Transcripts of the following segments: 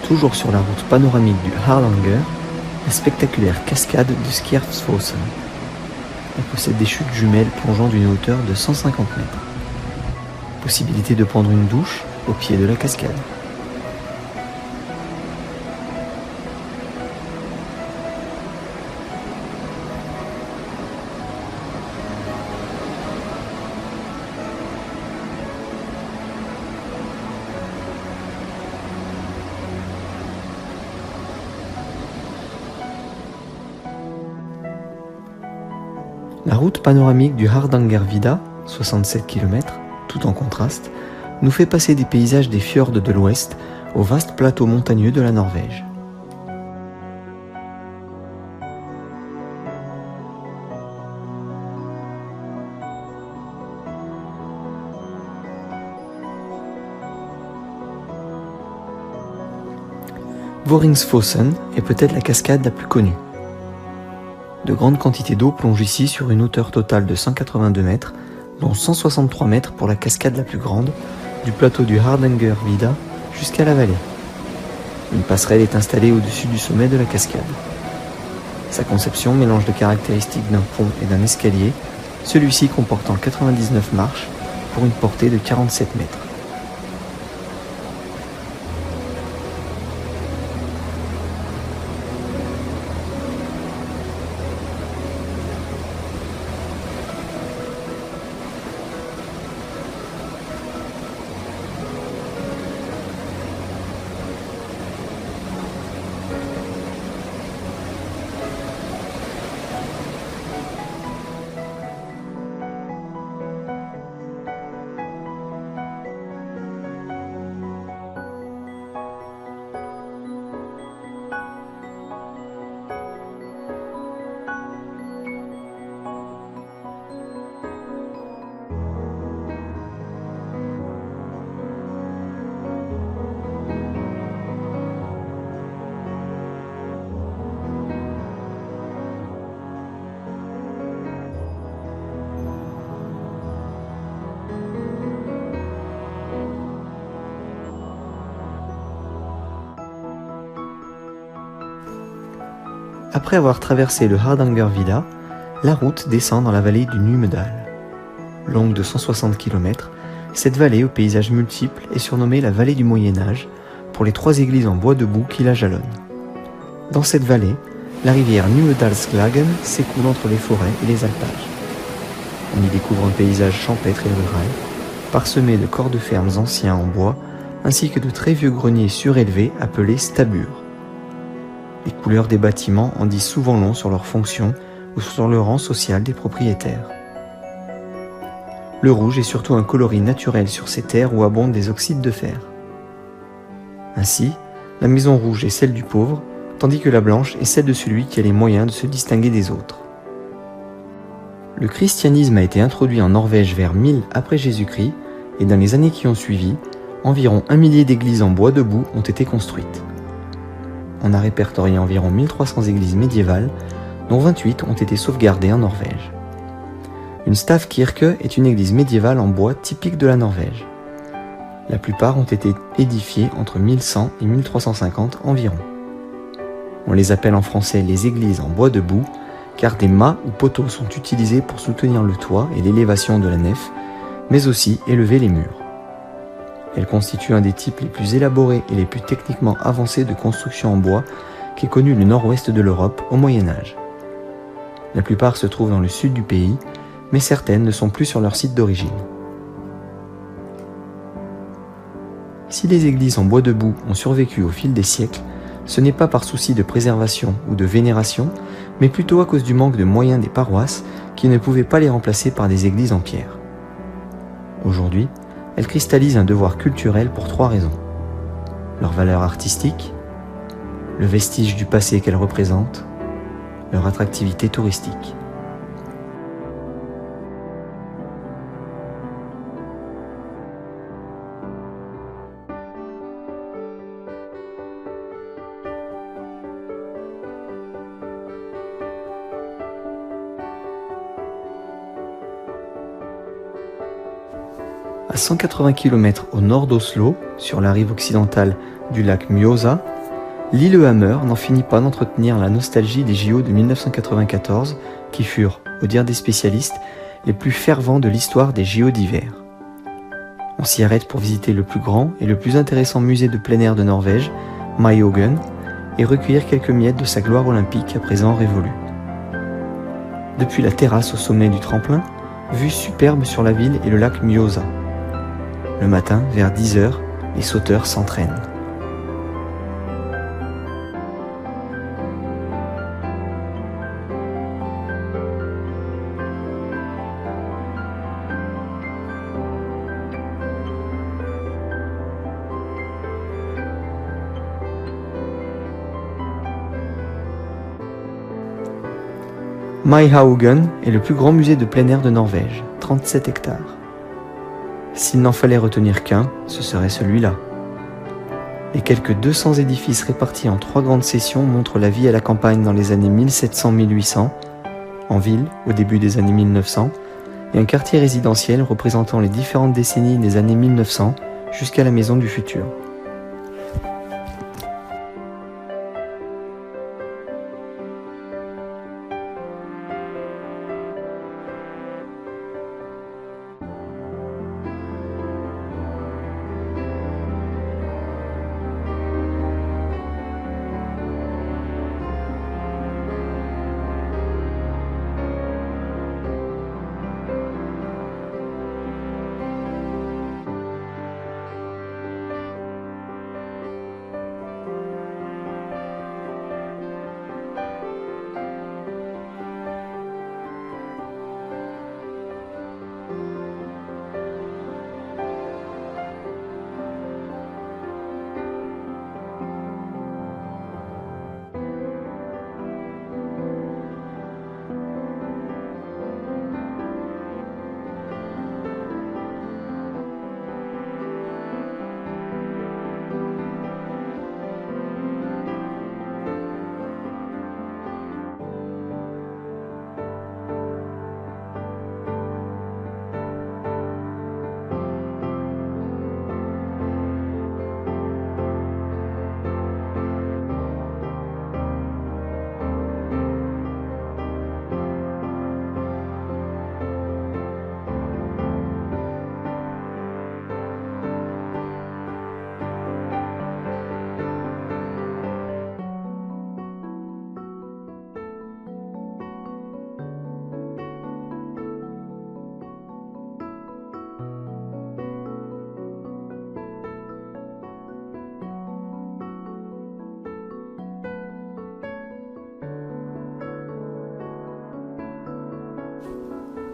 Toujours sur la route panoramique du Hardanger, la spectaculaire cascade de Skjervsfossen. Elle possède des chutes jumelles plongeant d'une hauteur de 150 mètres. Possibilité de prendre une douche au pied de la cascade. La route panoramique du Hardangervidda, 67 km, tout en contraste, nous fait passer des paysages des fjords de l'Ouest au vaste plateau montagneux de la Norvège. Voringsfossen est peut-être la cascade la plus connue. De grandes quantités d'eau plongent ici sur une hauteur totale de 182 mètres, dont 163 mètres pour la cascade la plus grande, du plateau du Hardangervidda jusqu'à la vallée. Une passerelle est installée au-dessus du sommet de la cascade. Sa conception mélange les caractéristiques d'un pont et d'un escalier, celui-ci comportant 99 marches pour une portée de 47 mètres. Après avoir traversé le Hardangervidda, la route descend dans la vallée du Numedal. Longue de 160 km, cette vallée aux paysages multiples est surnommée la vallée du Moyen-Âge pour les 3 églises en bois debout qui la jalonnent. Dans cette vallée, la rivière Numedalsklagen s'écoule entre les forêts et les alpages. On y découvre un paysage champêtre et rural, parsemé de corps de fermes anciens en bois, ainsi que de très vieux greniers surélevés appelés stabures. Les couleurs des bâtiments en disent souvent long sur leur fonction ou sur le rang social des propriétaires. Le rouge est surtout un coloris naturel sur ces terres où abondent des oxydes de fer. Ainsi, la maison rouge est celle du pauvre, tandis que la blanche est celle de celui qui a les moyens de se distinguer des autres. Le christianisme a été introduit en Norvège vers 1000 après Jésus-Christ et dans les années qui ont suivi, environ 1 millier d'églises en bois debout ont été construites. On a répertorié environ 1300 églises médiévales, dont 28 ont été sauvegardées en Norvège. Une stavkirke est une église médiévale en bois typique de la Norvège. La plupart ont été édifiées entre 1100 et 1350 environ. On les appelle en français les églises en bois debout, car des mâts ou poteaux sont utilisés pour soutenir le toit et l'élévation de la nef, mais aussi élever les murs. Elle constitue un des types les plus élaborés et les plus techniquement avancés de construction en bois qu'ait connu le nord-ouest de l'Europe au Moyen-Âge. La plupart se trouvent dans le sud du pays, mais certaines ne sont plus sur leur site d'origine. Si les églises en bois debout ont survécu au fil des siècles, ce n'est pas par souci de préservation ou de vénération, mais plutôt à cause du manque de moyens des paroisses qui ne pouvaient pas les remplacer par des églises en pierre. Aujourd'hui, elles cristallisent un devoir culturel pour 3 raisons. Leur valeur artistique, le vestige du passé qu'elles représentent, leur attractivité touristique. À 180 km au nord d'Oslo, sur la rive occidentale du lac Mjøsa, Lillehammer n'en finit pas d'entretenir la nostalgie des JO de 1994, qui furent, au dire des spécialistes, les plus fervents de l'histoire des JO d'hiver. On s'y arrête pour visiter le plus grand et le plus intéressant musée de plein air de Norvège, Maihaugen, et recueillir quelques miettes de sa gloire olympique à présent révolue. Depuis la terrasse au sommet du tremplin, vue superbe sur la ville et le lac Mjøsa. Le matin, vers 10h, les sauteurs s'entraînent. Maihaugen est le plus grand musée de plein air de Norvège, 37 hectares. S'il n'en fallait retenir qu'un, ce serait celui-là. Les quelques 200 édifices répartis en 3 grandes sections montrent la vie à la campagne dans les années 1700-1800, en ville au début des années 1900, et un quartier résidentiel représentant les différentes décennies des années 1900 jusqu'à la maison du futur.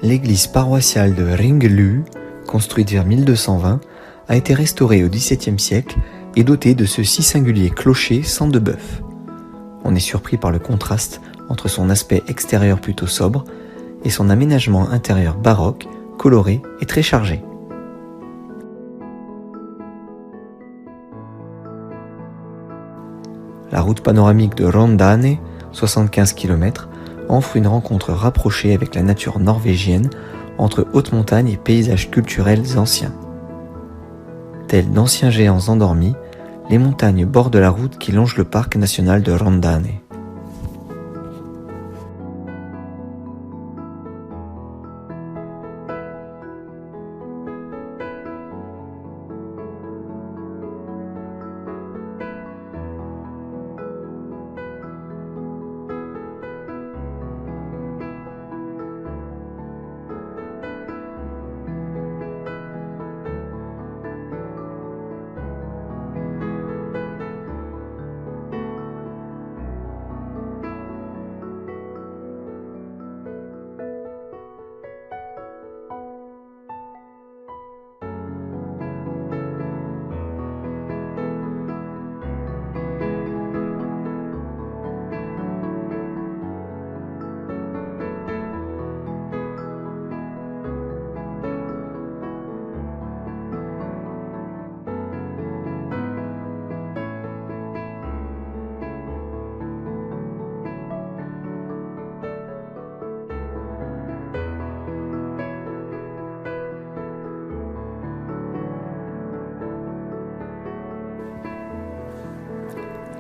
L'église paroissiale de Ringelu, construite vers 1220, a été restaurée au XVIIe siècle et dotée de ce si singulier clocher sans de bœuf. On est surpris par le contraste entre son aspect extérieur plutôt sobre et son aménagement intérieur baroque, coloré et très chargé. La route panoramique de Rondane, 75 km, offre une rencontre rapprochée avec la nature norvégienne entre haute montagne et paysages culturels anciens. Tels d'anciens géants endormis, les montagnes bordent la route qui longe le parc national de Rondane.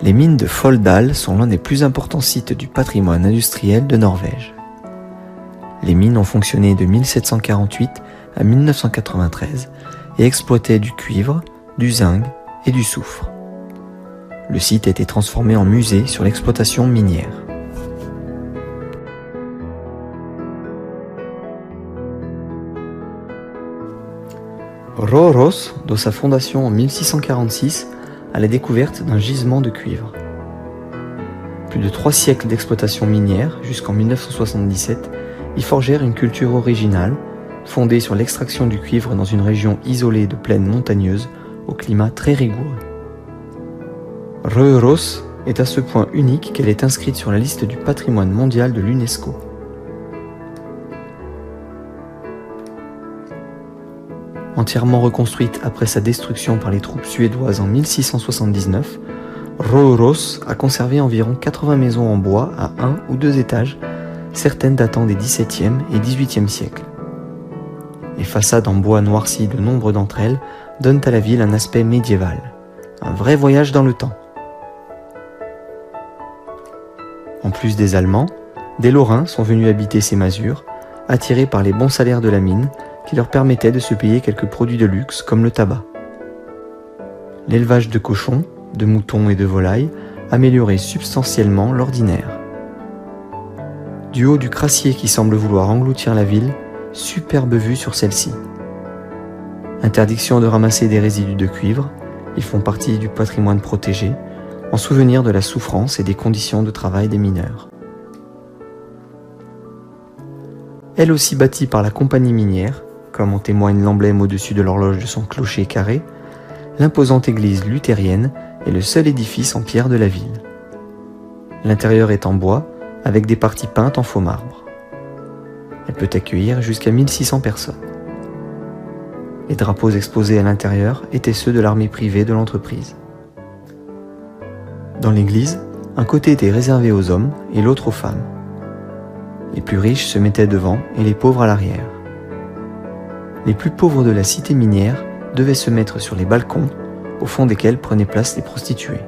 Les mines de Folldal sont l'un des plus importants sites du patrimoine industriel de Norvège. Les mines ont fonctionné de 1748 à 1993 et exploitaient du cuivre, du zinc et du soufre. Le site a été transformé en musée sur l'exploitation minière. Røros doit sa fondation en 1646 à la découverte d'un gisement de cuivre. Plus de 3 siècles d'exploitation minière, jusqu'en 1977, y forgèrent une culture originale, fondée sur l'extraction du cuivre dans une région isolée de plaine montagneuse, au climat très rigoureux. Røros est à ce point unique qu'elle est inscrite sur la liste du patrimoine mondial de l'UNESCO. Entièrement reconstruite après sa destruction par les troupes suédoises en 1679, Røros a conservé environ 80 maisons en bois à 1 ou 2 étages, certaines datant des XVIIe et XVIIIe siècles. Les façades en bois noirci de nombre d'entre elles donnent à la ville un aspect médiéval, un vrai voyage dans le temps. En plus des Allemands, des Lorrains sont venus habiter ces masures, attirés par les bons salaires de la mine, qui leur permettait de se payer quelques produits de luxe comme le tabac. L'élevage de cochons, de moutons et de volailles améliorait substantiellement l'ordinaire. Du haut du crassier qui semble vouloir engloutir la ville, superbe vue sur celle-ci. Interdiction de ramasser des résidus de cuivre, ils font partie du patrimoine protégé, en souvenir de la souffrance et des conditions de travail des mineurs. Elle aussi bâtie par la compagnie minière, comme en témoigne l'emblème au-dessus de l'horloge de son clocher carré, l'imposante église luthérienne est le seul édifice en pierre de la ville. L'intérieur est en bois, avec des parties peintes en faux marbre. Elle peut accueillir jusqu'à 1600 personnes. Les drapeaux exposés à l'intérieur étaient ceux de l'armée privée de l'entreprise. Dans l'église, un côté était réservé aux hommes et l'autre aux femmes. Les plus riches se mettaient devant et les pauvres à l'arrière. Les plus pauvres de la cité minière devaient se mettre sur les balcons, au fond desquels prenaient place les prostituées.